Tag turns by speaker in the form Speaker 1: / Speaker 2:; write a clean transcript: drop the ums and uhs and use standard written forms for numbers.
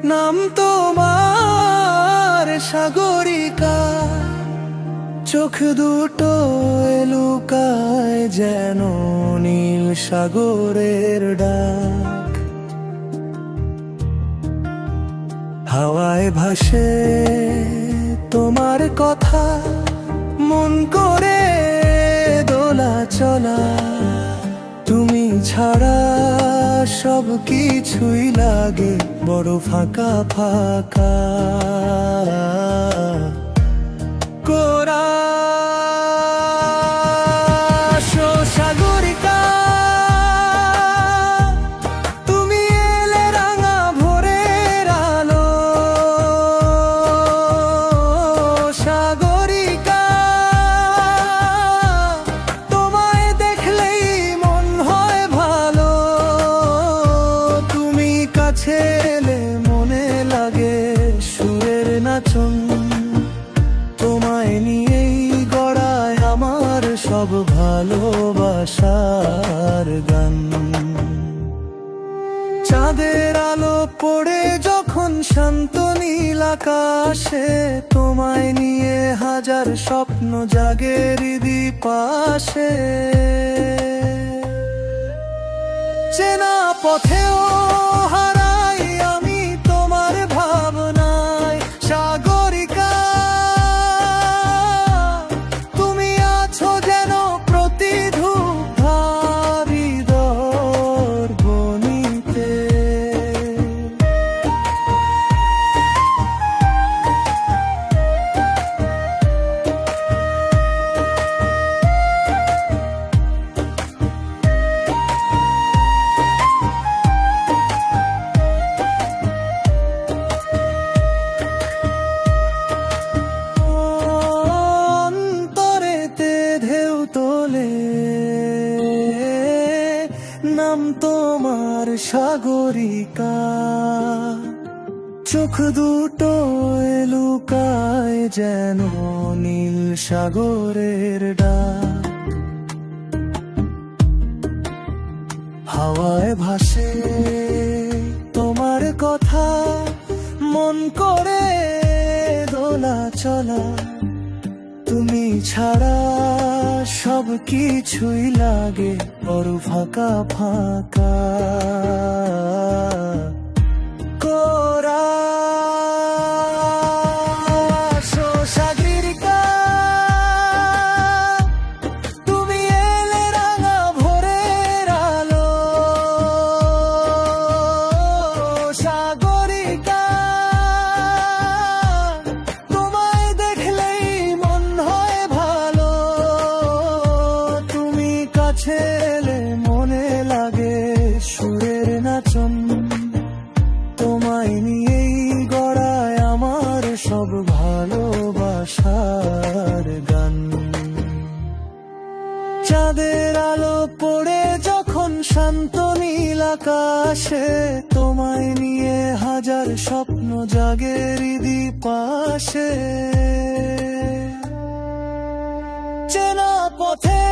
Speaker 1: নাম তোমার সাগরিকা, চোখ দুটো লুকায় যেন নীল সাগরের ডাক। হাওয়ায় ভাসে তোমার কথা, মন করে দোলা চলা। তুমি ছাড়া সব কিছুই লাগে বড় ফাঁকা ফাঁকা। সাগরিকা, তুমি এলে রাঙা ভোরের আলো। সাগরিকা, তোমায় দেখলেই মন হয় ভালো। তুমি কাছে এলে মনে লাগে সুরের নাচন। তোমায় নিয়েই গড়ায় আমার সব ভালোবাসার গান। চাঁদের আলো পড়ে যখন শান্ত নীল আকাশে, তোমায় নিয়ে হাজার স্বপ্ন জাগে হৃদি পাশে। চেনা পথেও হারাই আমি তোমার ভাবনায়। সাগরিকা, তুমি আছো যেন প্রতি ধূপধারি দর্পণীতে। নাম তোমার সাগরিকা, চোখ দুটো লুকায় যেন নীল সাগরের ডাক। হাওয়ায় ভাসে তোমার কথা, মন করে দোলা চলা। তুমি ছাড়া সব কিছুই লাগে বড় ফাঁকা ফাঁকা। সাগরিকা, তুমি এলে রাঙা ভোরের আলো। সাগরিকা, তোমায় দেখলেই মন হয় ভালো। তুমি কাছে এলে মনে লাগে সুরের নাচন। তোমায় নিয়েই গড়ায় আমার সব ভালোবাসার গান। চাঁদের আলো পড়ে যখন শান্ত নীল আকাশে, তোমায় নিয়ে হাজার স্বপ্ন জাগে হৃদি পাশে। চেনা পথে